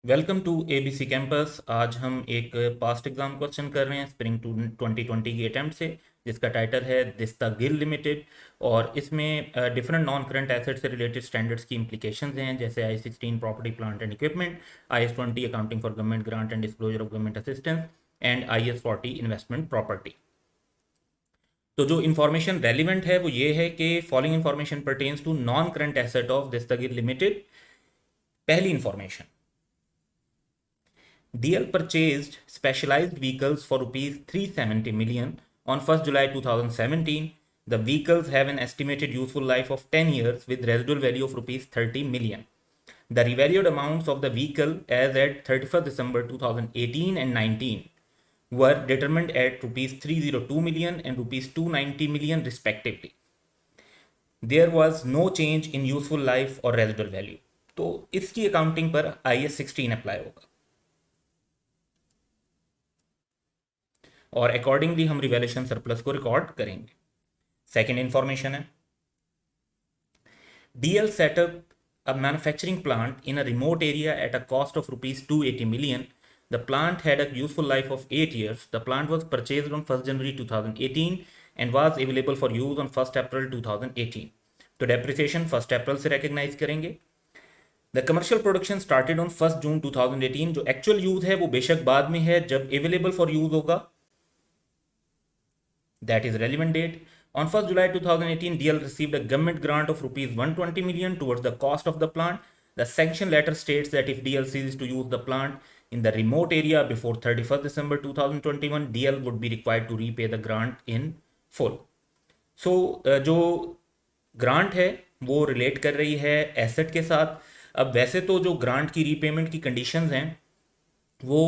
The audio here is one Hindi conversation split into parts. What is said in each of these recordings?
Welcome to ABC campus. आज हम एक पास्ट एग्जाम क्वेश्चन कर रहे हैं स्प्रिंग 2020 की अटेम्प्ट से, जिसका टाइटल है दिस्तागिल लिमिटेड। और इसमें डिफरेंट नॉन करंट एसेट से रिलेटेड स्टैंडर्ड्स की implications हैं, जैसे I-16 property plant and equipment, IAS 20 accounting for government grant and disclosure of government assistance and IAS 40 investment property. तो जो इन्फॉर्मेशन रेलिवेंट है वो ये है कि following information pertains to non current asset of Dastagil limited. पहली information, DL purchased specialized vehicles for rupees 370 million on 1st July 2017. The vehicles have an estimated useful life of 10 years with residual value of rupees 30 million. The revalued amounts of the vehicle as at 31st December 2018 and 19 were determined at rupees 302 million and rupees 290 million respectively. There was no change in useful life or residual value. तो इसकी अकाउंटिंग पर IAS 16 अप्लाई होगा और अकॉर्डिंगली हम रिवैल्यूएशन सरप्लस को रिकॉर्ड करेंगे। सेकेंड इंफॉर्मेशन है, DL setup a manufacturing plant in a remote area at a cost of rupees 280 million. The plant had a useful life of 8 years. The plant was purchased on 1st January 2018 and was available for use on 1st April 2018. तो डेप्रिसिएशन 1st अप्रैल से रिकग्नाइज करेंगे। The commercial production started on 1st जून 2018। जो एक्चुअल यूज है वो बेशक बाद में है, जब अवेलेबल फॉर यूज होगा, that is relevant date. On 1st July 2018, DL received a government grant of rupees 120 million towards the cost of the plant. The sanction letter states that if DL ceases to use the plant in the remote area before 31st December 2021, DL would be required to repay the grant in full. So जो ग्रांट है वो रिलेट कर रही है एसेट के साथ। अब वैसे तो जो ग्रांट की रीपेमेंट की कंडीशंस हैं वो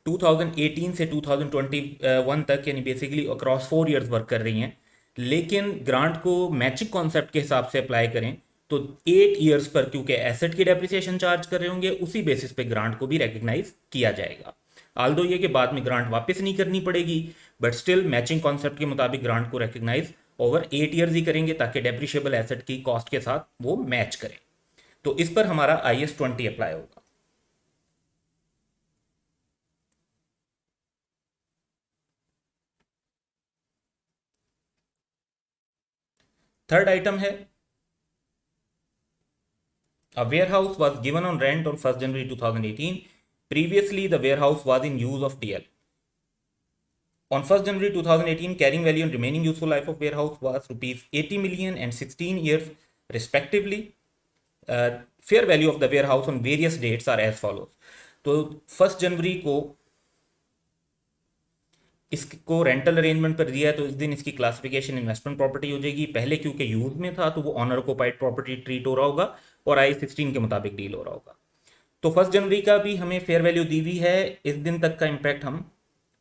2018 से 2021 तक, यानी बेसिकली अक्रॉस 4 इयर्स वर्क कर रही हैं, लेकिन ग्रांट को मैचिंग कॉन्सेप्ट के हिसाब से अप्लाई करें तो 8 इयर्स पर, क्योंकि एसेट की डेप्रिसिएशन चार्ज कर रहे होंगे, उसी बेसिस पे ग्रांट को भी रिकग्नाइज किया जाएगा। आल्दो ये कि बाद में ग्रांट वापस नहीं करनी पड़ेगी, बट स्टिल मैचिंग कॉन्सेप्ट के मुताबिक ग्रांट को रिकग्नाइज ओवर 8 इयर्स ही करेंगे ताकि डेप्रिशिएबल एसेट की कॉस्ट के साथ वो मैच करे। तो इस पर हमारा IAS 20 अप्लाई होगा। थर्ड आइटम है, a warehouse was given on rent on 1st January 2018. Previously, the warehouse was in use of DL. On 1st January 2018, carrying value and remaining useful life of warehouse was rupees 80 million and 16 years respectively. Fair value of the warehouse on various dates are as follows. तो 1st जनवरी को इसको रेंटल अरेंजमेंट पर दिया है, तो इस दिन इसकी क्लासिफिकेशन इन्वेस्टमेंट प्रॉपर्टी हो जाएगी। पहले क्योंकि यूज में था तो वो ऑनर ऑक्युपाइड प्रॉपर्टी ट्रीट हो रहा होगा और I-16 के मुताबिक डील हो रहा होगा। तो 1st जनवरी का भी हमें फेयर वैल्यू दी हुई है, इस दिन तक का इम्पैक्ट हम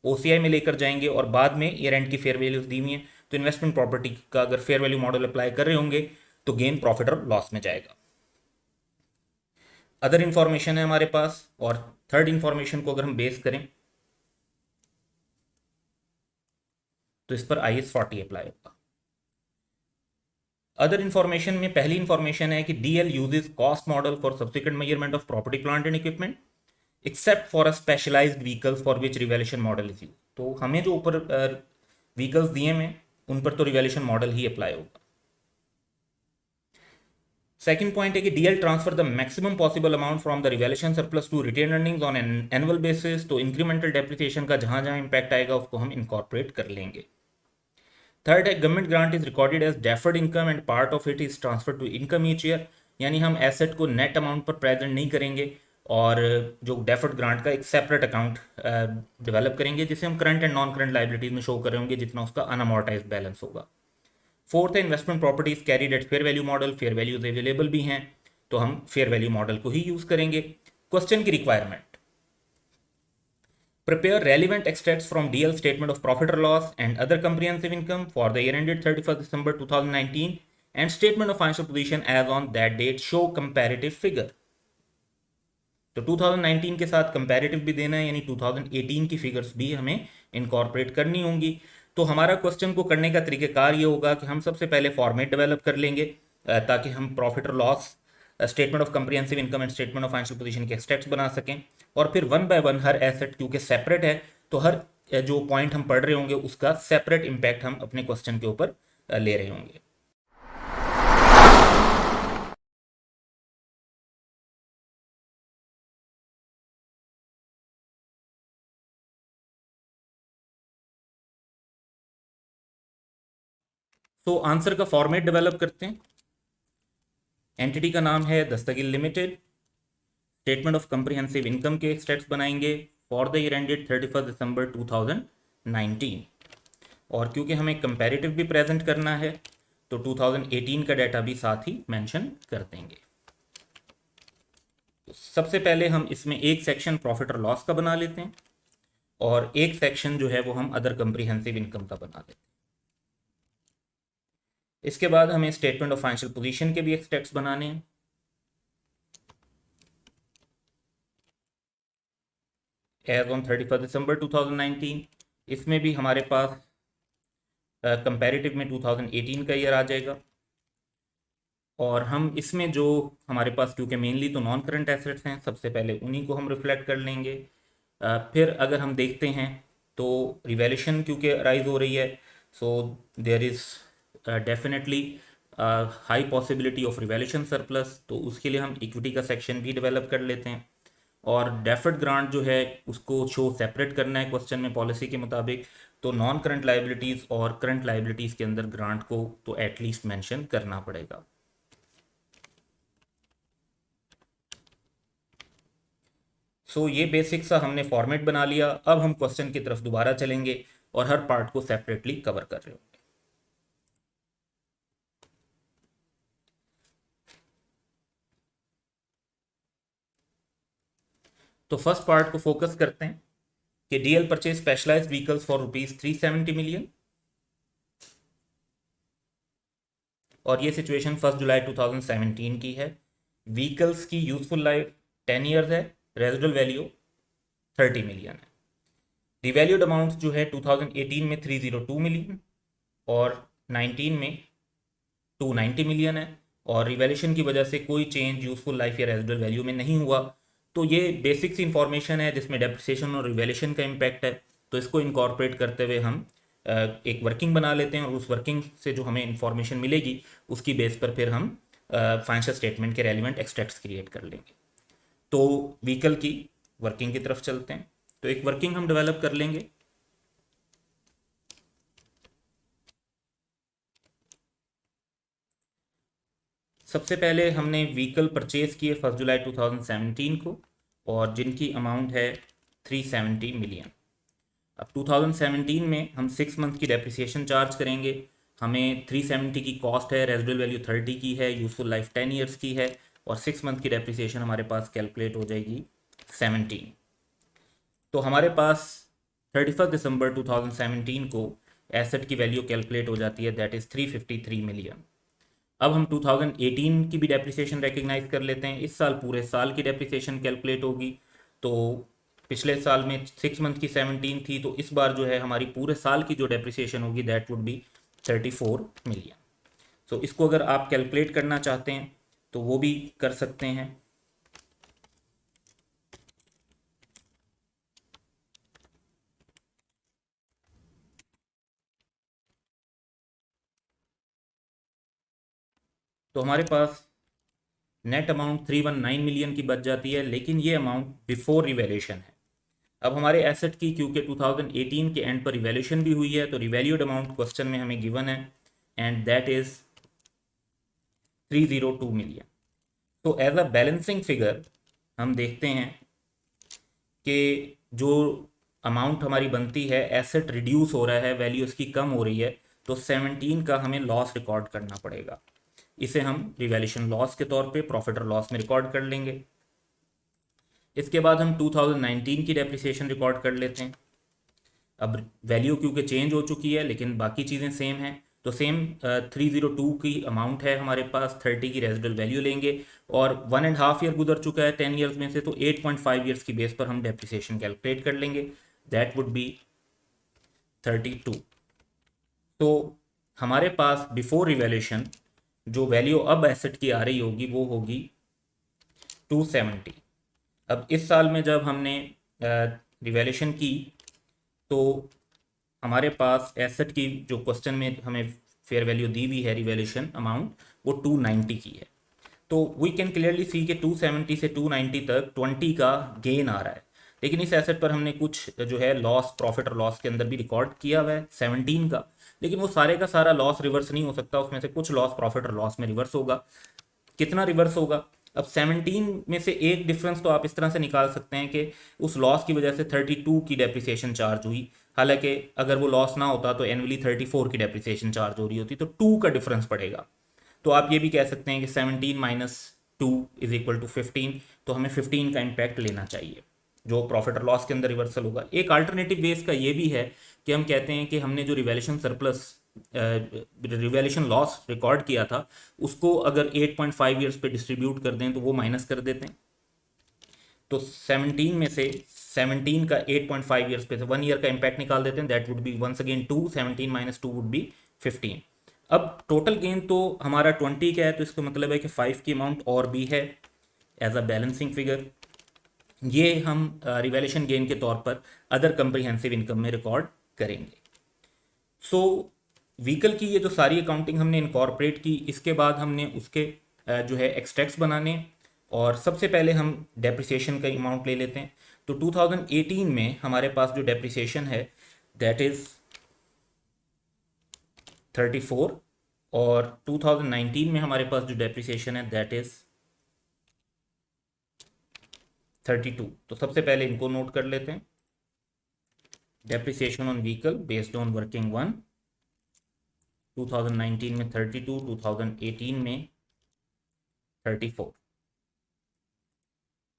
OCI में लेकर जाएंगे और बाद में ईयर एंड की फेयर वैल्यूज दी हुई हैं। तो इन्वेस्टमेंट प्रॉपर्टी का अगर फेयर वैल्यू मॉडल अप्लाई कर रहे होंगे तो गेन, प्रॉफिट और लॉस में जाएगा। अदर इंफॉर्मेशन है हमारे पास, और थर्ड इंफॉर्मेशन को अगर हम बेस करें तो इस पर IAS 40 अप्लाई होगा। अदर इंफॉर्मेशन में पहली इंफॉर्मेशन है कि DL uses cost model for subsequent measurement of property plant and equipment except for a specialized vehicles for which revaluation model is use. तो हमें जो ऊपर व्हीकल्स दिए हैं उन पर तो रिवैल्यूएशन मॉडल ही अप्लाई होगा। सेकंड पॉइंट है कि DL transfer the maximum possible amount from the revaluation surplus to retain earnings on an annual basis. तो इंक्रीमेंटल डेप्रिसिएशन का जहां जहां इंपैक्ट आएगा उसको हम इनकॉर्पोरेट कर लेंगे। थर्ड है, government grant is recorded as deferred income and part of it is transfer to income each year. यानी हम एसेट को नेट अमाउंट पर प्रेजेंट नहीं करेंगे और जो डेफर्ड ग्रांट का एक सेपरेट अकाउंट डेवलप करेंगे, जिसे हम current and non current liabilities में शो कर रहे होंगे, जितना उसका अनअमोर्टाइज्ड बैलेंस होगा। फोर्थ है, investment properties carried at fair value model. Fair values available भी हैं तो हम फेयर वैल्यू मॉडल को ही यूज करेंगे। क्वेश्चन की requirement, prepare relevant extracts from DL statement of profit or loss and other comprehensive income for the year ended 31st December 2019 and statement of financial position as on that date show comparative figure। तो 2019 के साथ कंपैरेटिव भी देना है, यानी 2018 की फिगर्स भी हमें इनकॉर्पोरेट करनी होंगी। तो हमारा क्वेश्चन को करने का तरीकेकार ये होगा कि हम सबसे पहले फॉर्मेट डेवलप कर लेंगे ताकि हम प्रॉफिट और loss statement of comprehensive income and statement of financial position के एक्सट्रैक्ट्स बना सकें, और फिर one by one her asset क्योंकि सेपरेट है तो हर जो पॉइंट हम पढ़ रहे होंगे उसका सेपरेट इम्पैक्ट हम अपने क्वेश्चन के ऊपर ले रहे होंगे। तो आंसर का फॉर्मेट डेवलप करते हैं। एंटिटी का नाम है Dastgil limited. Statement of comprehensive income के एक्सट्रैक्ट्स बनाएंगे फॉर द ईयर एंडेड 31 दिसंबर 2019, और क्योंकि हमें कंपैरेटिव भी प्रेजेंट करना है तो 2018 का डाटा भी साथ ही मेंशन कर देंगे। तो सबसे पहले हम इसमें एक सेक्शन प्रॉफिट और लॉस का बना लेते हैं और एक सेक्शन जो है वो हम अदर कंप्रिहेंसिव इनकम का बना लेते हैं। इसके बाद हमें स्टेटमेंट ऑफ फाइनेंशियल पोजीशन के भी एक्सट्रैक्ट्स बनाने हैं। एज ऑन 31 दिसंबर 2019, इसमें भी हमारे पास कंपैरेटिव में 2018 का ईयर आ जाएगा, और हम इसमें जो हमारे पास क्योंकि मेनली तो नॉन करंट एसेट्स हैं, सबसे पहले उन्हीं को हम रिफ्लेक्ट कर लेंगे। फिर अगर हम देखते हैं तो रिवैल्यूएशन क्योंकि राइज हो रही है, so there is definitely high possibility of revaluation surplus, तो उसके लिए हम इक्विटी का सेक्शन भी डेवलप कर लेते हैं। और डेफर्ड ग्रांट जो है उसको शो सेपरेट करना है क्वेश्चन में पॉलिसी के मुताबिक, तो नॉन करंट लाइबिलिटीज़ और करंट लाइबिलिटीज़ के अंदर ग्रांट को तो एटलीस्ट मेंशन करना पड़ेगा। सो ये बेसिक सा हमने फॉर्मेट बना लिया। अब हम क्वेश्चन की तरफ दोबारा चलेंगे और हर पार्ट को सेपरेटली कवर कर रहे होंगे। तो फर्स्ट पार्ट को फोकस करते हैं कि DL purchase specialized vehicles for ₹370 million, और ये सिचुएशन 1 जुलाई 2017 की है। व्हीकल्स की यूजफुल लाइफ 10 ईयर्स है, रेजिडुअल वैल्यू 30 मिलियन है। रिवैल्यूड अमाउंट जो है 2018 में 302 मिलियन और 19 में 290 मिलियन है, और रिवैल्यूएशन की वजह से कोई चेंज यूजफुल लाइफ या रेजिडुअल वैल्यू में नहीं हुआ। तो ये बेसिक सी इंफॉर्मेशन है जिसमें डेप्रिसिएशन और रिवैल्यूएशन का इम्पैक्ट है, तो इसको इनकॉर्पोरेट करते हुए हम एक वर्किंग बना लेते हैं, और उस वर्किंग से जो हमें इंफॉर्मेशन मिलेगी उसकी बेस पर फिर हम फाइनेंशियल स्टेटमेंट के रेलिवेंट एक्सट्रैक्ट्स क्रिएट कर लेंगे। तो व्हीकल की वर्किंग की तरफ चलते हैं। तो एक वर्किंग हम डेवलप कर लेंगे। सबसे पहले हमने व्हीकल परचेज किए 1 जुलाई 2017 को, और जिनकी अमाउंट है 370 मिलियन। अब 2017 में हम 6 मंथ की डेप्रिसिएशन चार्ज करेंगे। हमें 370 की कॉस्ट है, रेजिडुअल वैल्यू 30 की है, यूजफुल लाइफ 10 ईयर्स की है, और 6 मंथ की डेप्रिसिएशन हमारे पास कैलकुलेट हो जाएगी 17। तो हमारे पास 31 दिसंबर 2017 को एसेट की वैल्यू कैलकुलेट हो जाती है, दैट इज़ 353 मिलियन। अब हम 2018 की भी डेप्रिसिएशन रेकग्नाइज कर लेते हैं। इस साल पूरे साल की डेप्रिसिएशन कैलकुलेट होगी, तो पिछले साल में 6 मंथ की 17 थी, तो इस बार जो है हमारी पूरे साल की जो डेप्रिसिएशन होगी दैट वुड बी 34 मिलियन। सो इसको अगर आप कैलकुलेट करना चाहते हैं तो वो भी कर सकते हैं। तो हमारे पास नेट अमाउंट 319 मिलियन की बच जाती है, लेकिन ये अमाउंट बिफोर रिवैल्यूएशन है। अब हमारे एसेट की क्योंकि 2018 के एंड पर रिवैल्यूएशन भी हुई है, तो रिवैल्यूड अमाउंट क्वेश्चन में हमें गिवन है, एंड दैट इज 302 मिलियन। तो एज अ बैलेंसिंग फिगर हम देखते हैं कि जो अमाउंट हमारी बनती है, एसेट रिड्यूस हो रहा है, वैल्यू इसकी कम हो रही है, तो 17 का हमें लॉस रिकॉर्ड करना पड़ेगा। इसे हम रिवैल्यूएशन लॉस के तौर पे प्रॉफिट और लॉस में रिकॉर्ड कर लेंगे। इसके बाद हम 2019 की डेप्रिसिएशन रिकॉर्ड कर लेते हैं। अब वैल्यू क्योंकि चेंज हो चुकी है लेकिन बाकी चीज़ें सेम हैं, तो सेम 302 की अमाउंट है हमारे पास, 30 की रेजिडुअल वैल्यू लेंगे, और 1.5 ईयर गुजर चुका है 10 ईयर्स में से, तो 8.5 ईयर्स की बेस पर हम डेप्रिसिएशन कैलकुलेट कर लेंगे, दैट वुड बी 32। तो हमारे पास बिफोर रिवैल्यूएशन जो वैल्यू अब एसेट की आ रही होगी वो होगी 270। अब इस साल में जब हमने रिवैल्यूएशन की तो हमारे पास एसेट की जो क्वेश्चन में हमें फेयर वैल्यू दी हुई है रिवैल्यूएशन अमाउंट वो 290 की है। तो वी कैन क्लियरली सी कि 270 से 290 तक 20 का गेन आ रहा है। लेकिन इस एसेट पर हमने कुछ जो है लॉस, प्रॉफिट और लॉस के अंदर भी रिकॉर्ड किया हुआ है 17 का, लेकिन वो सारे का सारा लॉस रिवर्स नहीं हो सकता, उसमें से कुछ लॉस प्रॉफिट और लॉस में रिवर्स होगा। कितना रिवर्स होगा? अब 17 में से एक डिफरेंस तो आप इस तरह से निकाल सकते हैं कि उस लॉस की वजह से 32 की डेप्रिसिएशन चार्ज हुई, हालांकि अगर वो लॉस ना होता तो एनुअली 34 की डेप्रिसिएशन चार्ज हो रही होती, तो 2 का डिफरेंस पड़ेगा। तो आप ये भी कह सकते हैं कि 17 माइनस 2 इज इक्वल टू 15, तो हमें 15 का इम्पैक्ट लेना चाहिए जो प्रॉफिट और लॉस के अंदर रिवर्सल होगा। एक अल्टरनेटिव वे इसका ये भी है कि हम कहते हैं कि हमने जो revaluation surplus, revaluation loss record किया था उसको अगर 8.5 ईयर्स पे डिस्ट्रीब्यूट कर दें तो वो माइनस कर देते हैं। तो 17 में से 17 का 8.5 ईयर्स पे से 1 ईयर का इम्पैक्ट निकाल देते हैं, that would be once again 2, 17 minus 2 would be 15। अब टोटल गेन तो हमारा 20 का है, तो इसका मतलब है कि 5 की अमाउंट और भी है एज अ बैलेंसिंग फिगर। ये हम रिवैल्यूएशन गेन के तौर पर अदर कंप्रिहेंसिव इनकम में रिकॉर्ड करेंगे। सो व्हीकल की ये जो सारी अकाउंटिंग हमने इनकॉर्पोरेट की, इसके बाद हमने उसके जो है एक्सट्रैक्ट्स बनाने, और सबसे पहले हम डेप्रिसिएशन का अमाउंट ले लेते हैं। तो 2018 में हमारे पास जो डेप्रिसिएशन है दैट इज 34, और 2019 में हमारे पास जो डेप्रिसिएशन है दैट इज 32। तो सबसे पहले इनको नोट कर लेते हैं। Depreciation on vehicle based on working one, 2019 में 32, 2018 में 34।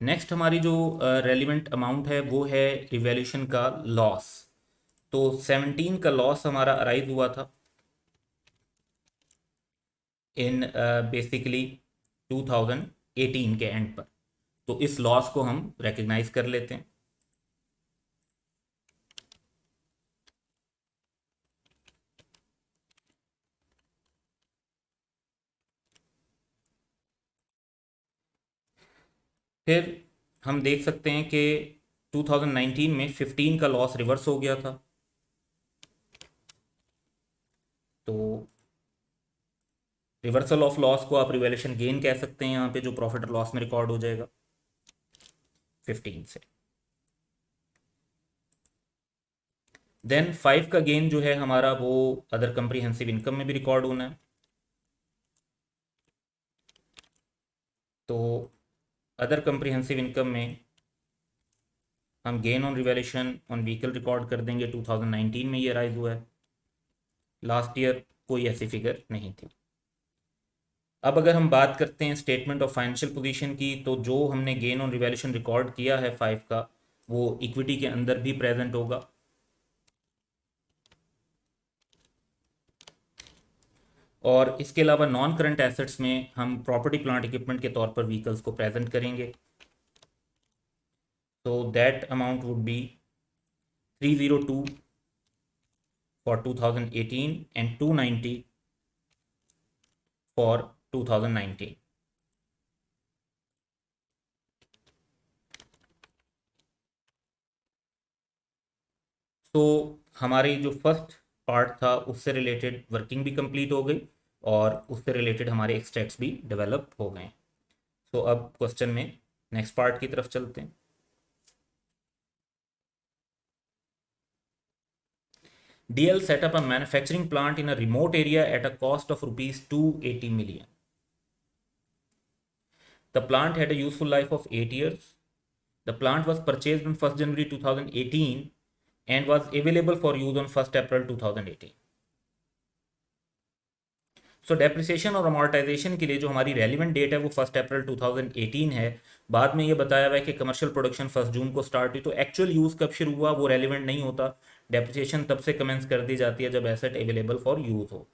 नेक्स्ट हमारी जो रेलिवेंट अमाउंट है वो है रिवैल्यूएशन का लॉस। तो 17 का लॉस हमारा अराइज हुआ था इन बेसिकली 2018 के एंड पर, तो इस लॉस को हम रिकग्नाइज कर लेते हैं। फिर हम देख सकते हैं कि 2019 में 15 का लॉस रिवर्स हो गया था, तो रिवर्सल ऑफ लॉस को आप रिवैल्यूएशन गेन कह सकते हैं यहाँ पे, जो प्रॉफिट और लॉस में रिकॉर्ड हो जाएगा 15 से। देन 5 का गेन जो है हमारा वो अदर कंप्रीहेंसिव इनकम में भी रिकॉर्ड होना है। तो अदर कंप्रीहेंसिव इनकम में हम gain on revaluation on vehicle record कर देंगे, 2019 में ये राइज हुआ है, लास्ट ईयर कोई ऐसी फिगर नहीं थी। अब अगर हम बात करते हैं स्टेटमेंट ऑफ फाइनेंशियल पोजीशन की, तो जो हमने गेन ऑन रिवैल्यूएशन रिकॉर्ड किया है 5 का, वो इक्विटी के अंदर भी प्रेजेंट होगा। और इसके अलावा नॉन करंट एसेट्स में हम प्रॉपर्टी प्लांट इक्विपमेंट के तौर पर व्हीकल्स को प्रेजेंट करेंगे। तो that amount would be 302 for 2018 and 290 for 2019। तो हमारी जो फर्स्ट पार्ट था उससे रिलेटेड वर्किंग भी कंप्लीट हो गई, और उससे रिलेटेड हमारे एक्सट्रैक्ट्स भी डेवलप हो गए। तो अब क्वेश्चन में नेक्स्ट पार्ट की तरफ चलते हैं। DL set up a manufacturing plant in a remote area at a cost of rupees 280 million. The plant had a useful life of 8 years. The plant was purchased on 1st January 2018 and was available for use on 1st April 2018. So depreciation और अमोर्टाइजेशन के लिए जो हमारी रेलिवेंट डेट है वो 1 अप्रैल 2018 है। बाद में ये बताया हुआ है कि कमर्शियल प्रोडक्शन 1 जून को स्टार्ट हुई, तो एक्चुअल यूज़ कब शुरू हुआ वो रेलिवेंट नहीं होता। डेप्रिसिएशन तब से कमेंस कर दी जाती है जब एसेट अवेलेबल फॉर यूज़ हो।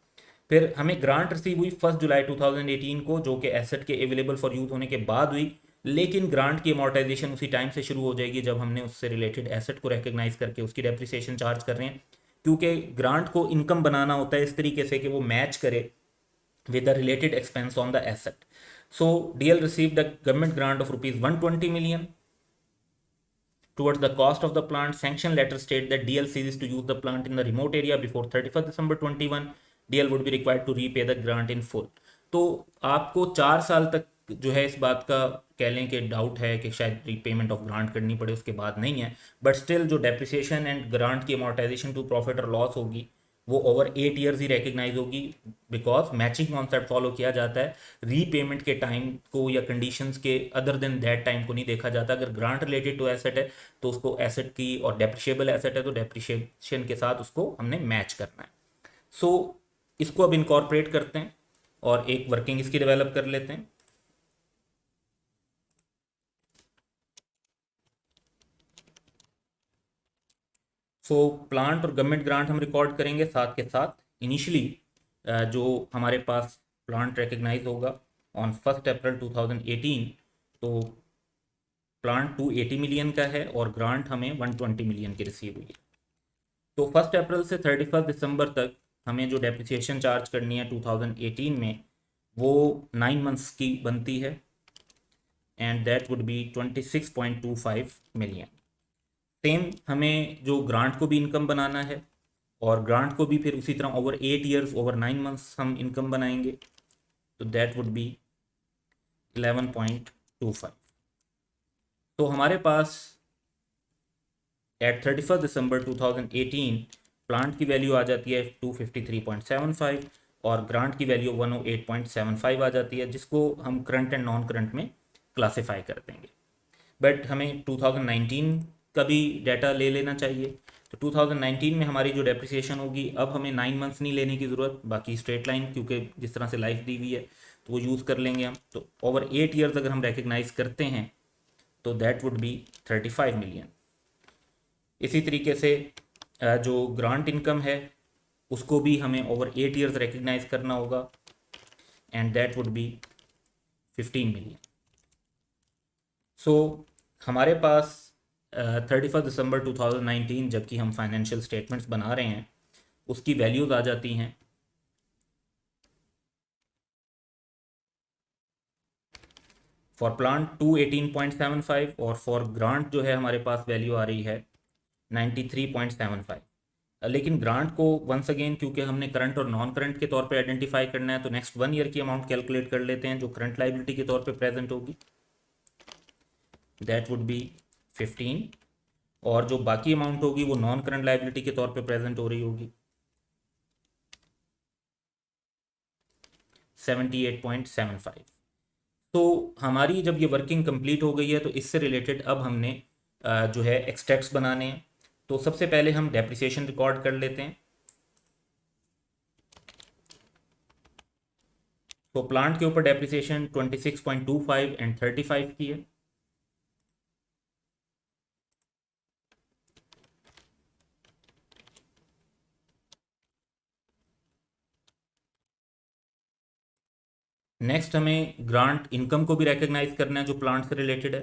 फिर हमें ग्रांट रिसीव हुई 1 जुलाई 2018 को, जो कि एसेट के अवेलेबल फॉर यूज़ होने के बाद हुई, लेकिन ग्रांट की अमोर्टाइजेशन उसी टाइम से शुरू हो जाएगी जब हमने उससे रिलेटेड एसेट को रिकग्नाइज करके उसकी डेप्रिसिएशन चार्ज कर रहे हैं, क्योंकि ग्रांट को इनकम बनाना होता है इस तरीके से कि वो मैच करे with the related expense on the asset. So DL received a government grant of rupees 120 million towards the cost of the plant. Sanction letter state that DL ceases to use the plant in the remote area before 31st December 21. DL would be required to repay the grant in full. तो आपको 4 साल तक जो है इस बात का कह लें कि डाउट है कि शायद रीपेमेंट ऑफ ग्रांट करनी पड़े, उसके बाद नहीं है, बट स्टिल जो डेप्रिसिएशन एंड ग्रांट की अमोर्टाइजेशन टू प्रॉफिट और लॉस होगी वो ओवर 8 ईयर्स ही रिकग्नाइज होगी, बिकॉज मैचिंग कॉन्सेप्ट फॉलो किया जाता है। रीपेमेंट के टाइम को या कंडीशंस के अदर देन दैट टाइम को नहीं देखा जाता। अगर ग्रांट रिलेटेड टू एसेट है तो उसको एसेट की, और डेप्रिशिएबल एसेट है तो डेप्रिशिएशन के साथ उसको हमने मैच करना है। सो इसको अब इनकॉर्पोरेट करते हैं और एक वर्किंग इसकी डेवलप कर लेते हैं। सो प्लांट और गवर्नमेंट ग्रांट हम रिकॉर्ड करेंगे, साथ के साथ इनिशियली जो हमारे पास प्लांट रिकग्नाइज होगा ऑन 1 अप्रैल 2018, तो प्लांट 280 मिलियन का है और ग्रांट हमें 120 मिलियन की रिसीव हुई है। तो 1 अप्रैल से 31 दिसंबर तक हमें जो डेप्रिसिएशन चार्ज करनी है 2018 में वो 9 मंथ्स की बनती है, and that would B 26.25 million. Same हमें जो ग्रांट को भी इनकम बनाना है, और ग्रांट को भी फिर उसी तरह ओवर 8 ईयर्स ओवर 9 मंथ्स हम इनकम बनाएंगे, तो दैट वुड बी 11.25। तो हमारे पास एट 31 दिसंबर 2018 प्लांट की वैल्यू आ जाती है 253.75 और ग्रांट की वैल्यू 108.75 आ जाती है, जिसको हम करंट एंड नॉन करंट में क्लासीफाई कर देंगे। बट हमें 2019 का भी डाटा ले लेना चाहिए। तो 2019 में हमारी जो डेप्रिसिएशन होगी, अब हमें 9 मंथ्स नहीं लेने की ज़रूरत, बाकी स्ट्रेट लाइन क्योंकि जिस तरह से लाइफ दी हुई है तो वो यूज़ कर लेंगे हम। तो ओवर 8 ईयर्स अगर हम रिकग्नाइज करते हैं तो दैट वुड बी 35 मिलियन। इसी तरीके से जो ग्रांट इनकम है उसको भी हमें ओवर 8 ईयर्स रिकग्नाइज करना होगा, and that would be 15 million. So हमारे पास 31 दिसंबर 2019 जबकि हम फाइनेंशियल स्टेटमेंट्स बना रहे हैं उसकी वैल्यूज़ आ जाती हैं फॉर प्लांट 218.75 और फॉर ग्रांट जो है हमारे पास वैल्यू आ रही है 93.75। लेकिन ग्रांट को वंस अगेन क्योंकि हमने करंट और नॉन करंट के तौर पे आइडेंटिफाई करना है, तो नेक्स्ट 1 ईयर की अमाउंट कैलकुलेट कर लेते हैं जो करंट लाइबिलिटी के तौर पे प्रेजेंट होगी, दैट वुड बी 15, और जो बाकी अमाउंट होगी वो नॉन करंट लाइबिलिटी के तौर पे प्रेजेंट हो रही होगी 78.75। तो हमारी जब ये वर्किंग कंप्लीट हो गई है तो इससे रिलेटेड अब हमने जो है एक्सट्रैक्ट्स बनाने हैं। तो सबसे पहले हम डेप्रिसिएशन रिकॉर्ड कर लेते हैं। तो प्लांट के ऊपर डेप्रिसिएशन 26.25 एंड 35 की है। नेक्स्ट हमें ग्रांट इनकम को भी रिकग्नाइज करना है जो प्लांट से रिलेटेड है,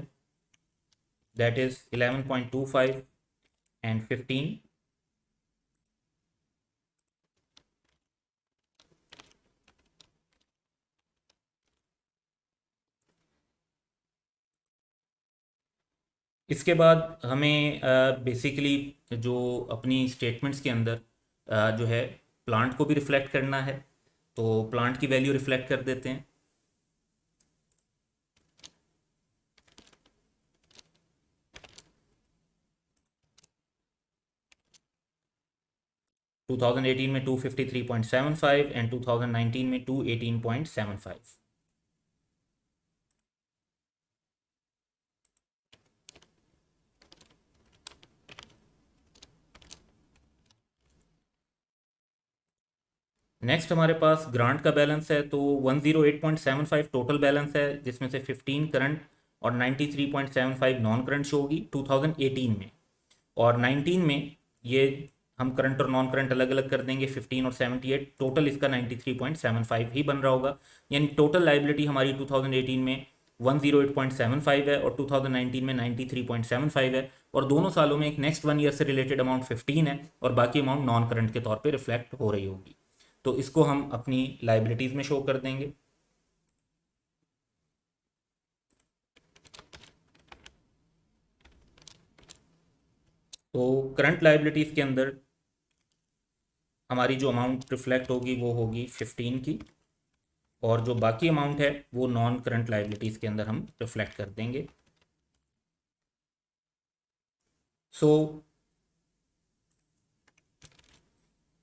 दैट इज 11.25 एंड 15। इसके बाद हमें बेसिकली जो अपनी स्टेटमेंट्स के अंदर जो है प्लांट को भी रिफ्लेक्ट करना है, तो प्लांट की वैल्यू रिफ्लेक्ट कर देते हैं। टू 2018 में 253.75 एंड 2019 में 218.75। नेक्स्ट हमारे पास ग्रांट का बैलेंस है, तो 108.75 टोटल बैलेंस है, जिसमें से 15 करंट और 93.75 नॉन करंट शो होगी 2018 में, और 19 में ये हम करंट और नॉन करंट अलग अलग कर देंगे 15 और 78, टोटल इसका 93.75 ही बन रहा होगा। यानी टोटल लाइबिलिटी हमारी 2018 में 108.75 है और 2019 में 93.75 है, और दोनों सालों में एक नेक्स्ट 1 ईयर से रिलेटेड अमाउंट 15 है और बाकी अमाउंट नॉन करंट के तौर पे रिफ्लेक्ट हो रही होगी। तो इसको हम अपनी लाइबिलिटीज़ में शो कर देंगे। तो करंट लाइबिलिटीज़ के अंदर हमारी जो अमाउंट रिफ्लेक्ट होगी वो होगी 15 की, और जो बाकी अमाउंट है वो नॉन करंट लाइबिलिटीज़ के अंदर हम रिफ्लेक्ट कर देंगे। सो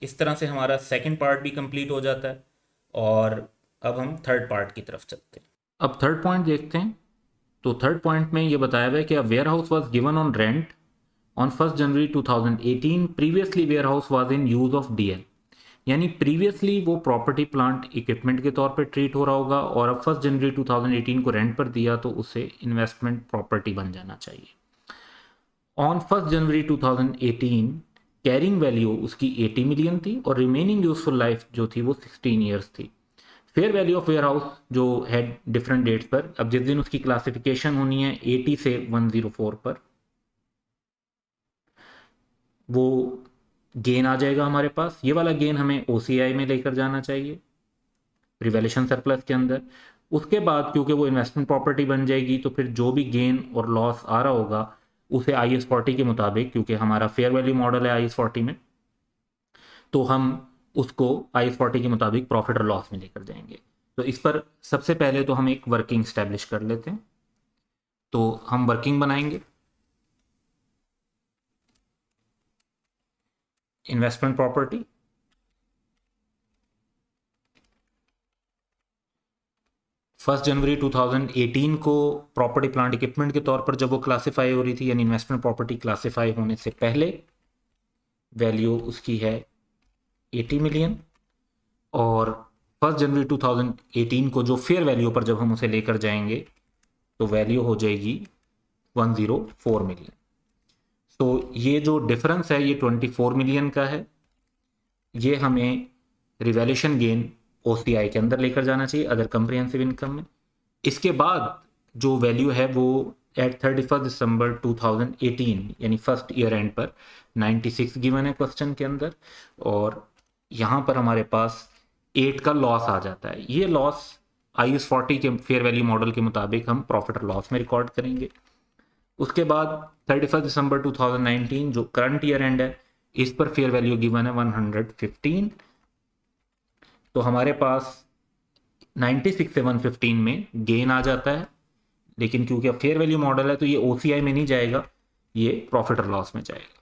इस तरह से हमारा सेकंड पार्ट भी कंप्लीट हो जाता है, और अब हम थर्ड पार्ट की तरफ चलते हैं। अब थर्ड पॉइंट देखते हैं। तो थर्ड पॉइंट में ये बताया हुआ है कि a warehouse was given on rent on 1 जनवरी 2018, previously warehouse was in use of DL. यानी प्रीवियसली वो प्रॉपर्टी प्लांट इक्विपमेंट के तौर पे ट्रीट हो रहा होगा, और अब 1 जनवरी 2018 को रेंट पर दिया तो उसे इन्वेस्टमेंट प्रॉपर्टी बन जाना चाहिए। ऑन 1 जनवरी 2018 कैरिंग वैल्यू उसकी 80 मिलियन थी, और रिमेनिंग यूजफुल लाइफ जो थी वो 16 ईयर्स थी। Fair value of warehouse जो है डिफरेंट डेट्स पर, अब जिस दिन उसकी क्लासिफिकेशन होनी है 80 से 104 पर, वो गेन आ जाएगा हमारे पास। ये वाला गेन हमें ओसीआई में लेकर जाना चाहिए, रिवैल्यूएशन सरप्लस के अंदर। उसके बाद क्योंकि वो इन्वेस्टमेंट प्रॉपर्टी बन जाएगी, तो फिर जो भी गेन और लॉस आ रहा होगा उसे IAS 40 के मुताबिक, क्योंकि हमारा फेयर वैल्यू मॉडल है IAS 40 में, तो हम उसको IAS 40 के मुताबिक प्रॉफिट और लॉस में लेकर जाएंगे। तो इस पर सबसे पहले तो हम एक वर्किंग स्टैब्लिश कर लेते हैं। तो हम वर्किंग बनाएंगे। इन्वेस्टमेंट प्रॉपर्टी, 1 जनवरी 2018 को प्रॉपर्टी प्लांट इक्विपमेंट के तौर पर जब वो क्लासिफाई हो रही थी, यानी इन्वेस्टमेंट प्रॉपर्टी क्लासिफाई होने से पहले, वैल्यू उसकी है 80 मिलियन। और 1 जनवरी 2018 को जो फेयर वैल्यू पर जब हम उसे लेकर जाएंगे तो वैल्यू हो जाएगी 104 मिलियन। तो ये जो डिफरेंस है ये 24 मिलियन का है। ये हमें रिवैल्यूएशन गेन OCI के अंदर लेकर जाना चाहिए, अदर कंप्रिहेंसिव इनकम में। इसके बाद जो वैल्यू है वो एट 31 दिसंबर 2018 यानी फर्स्ट ईयर एंड पर 96 गिवन है क्वेश्चन के अंदर, और यहाँ पर हमारे पास 8 का लॉस आ जाता है। ये लॉस IAS 40 के फेयर वैल्यू मॉडल के मुताबिक हम प्रॉफिट और लॉस में रिकॉर्ड करेंगे। उसके बाद 31 दिसंबर 2019 जो करंट ईयर एंड है, इस पर फेयर वैल्यू गिवन है 115। तो हमारे पास 96 से 115 में गेन आ जाता है, लेकिन क्योंकि अब फेयर वैल्यू मॉडल है तो ये OCI में नहीं जाएगा, ये प्रॉफिट और लॉस में जाएगा।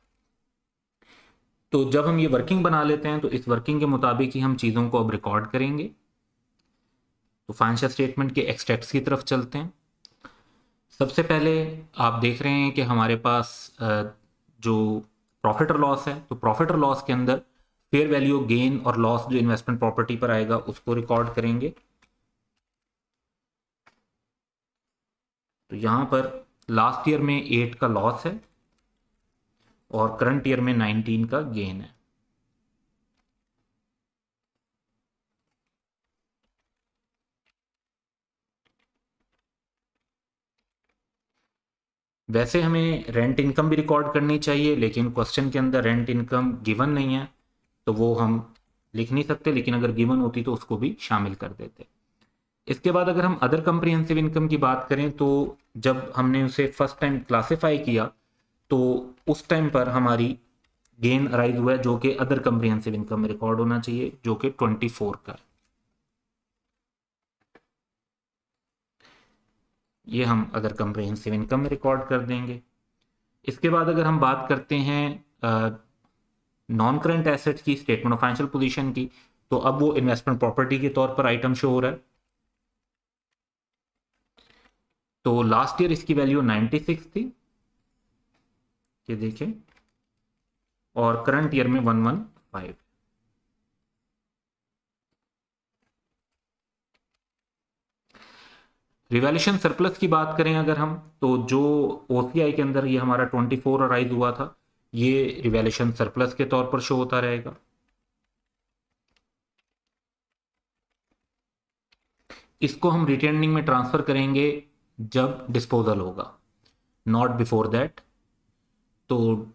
तो जब हम ये वर्किंग बना लेते हैं तो इस वर्किंग के मुताबिक ही हम चीज़ों को अब रिकॉर्ड करेंगे। तो फाइनेंशियल स्टेटमेंट के एक्सट्रैक्ट्स की तरफ चलते हैं। सबसे पहले आप देख रहे हैं कि हमारे पास जो प्रॉफिट और लॉस है, तो प्रॉफिट और लॉस के अंदर फेयर वैल्यू गेन और लॉस जो इन्वेस्टमेंट प्रॉपर्टी पर आएगा उसको रिकॉर्ड करेंगे। तो यहाँ पर लास्ट ईयर में 8 का लॉस है और करंट ईयर में 19 का गेन है। वैसे हमें रेंट इनकम भी रिकॉर्ड करनी चाहिए, लेकिन क्वेश्चन के अंदर रेंट इनकम गिवन नहीं है तो वो हम लिख नहीं सकते, लेकिन अगर गिवन होती तो उसको भी शामिल कर देते। इसके बाद अगर हम अदर कंप्रिहेंसिव इनकम की बात करें, तो जब हमने उसे फर्स्ट टाइम क्लासिफाई किया तो उस टाइम पर हमारी गेन अराइज हुआ है जो कि अदर कंप्रिहेंसिव इनकम में रिकॉर्ड होना चाहिए, जो कि 24 का है। ये हम अदर कंप्रिहेंसिव इनकम में रिकॉर्ड कर देंगे। इसके बाद अगर हम बात करते हैं नॉन करंट एसेट्स की, स्टेटमेंट ऑफ फाइनेंशियल पोजीशन की, तो अब वो इन्वेस्टमेंट प्रॉपर्टी के तौर पर आइटम शो हो रहा है। तो लास्ट ईयर इसकी वैल्यू 96 थी, ये देखें, और करंट ईयर में 115। रिवैल्यूएशन सरप्लस की बात करें अगर हम, तो जो OCI के अंदर ये हमारा 24 अराइज हुआ था, ये रिवैल्यूएशन सरप्लस के तौर पर शो होता रहेगा। इसको हम रिटेनिंग में ट्रांसफर करेंगे जब डिस्पोजल होगा, नॉट बिफोर दैट। तो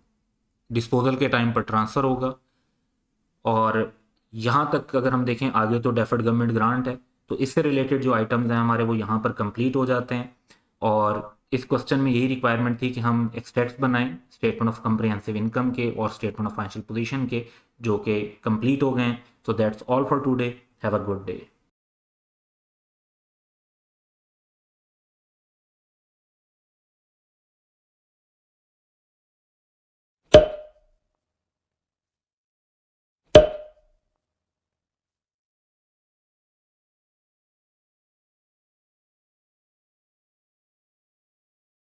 डिस्पोजल के टाइम पर ट्रांसफर होगा। और यहाँ तक अगर हम देखें आगे तो डेफर्ड गवर्नमेंट ग्रांट है, तो इससे रिलेटेड जो आइटम्स हैं हमारे वो यहाँ पर कंप्लीट हो जाते हैं। और इस क्वेश्चन में यही रिक्वायरमेंट थी कि हम एक्सट्रैक्ट्स बनाएं स्टेटमेंट ऑफ कम्प्रिहेंसिव इनकम के और स्टेटमेंट ऑफ फाइनेंशियल पोजीशन के, जो कि कंप्लीट हो गए हैं। So that's all for today, have a good day.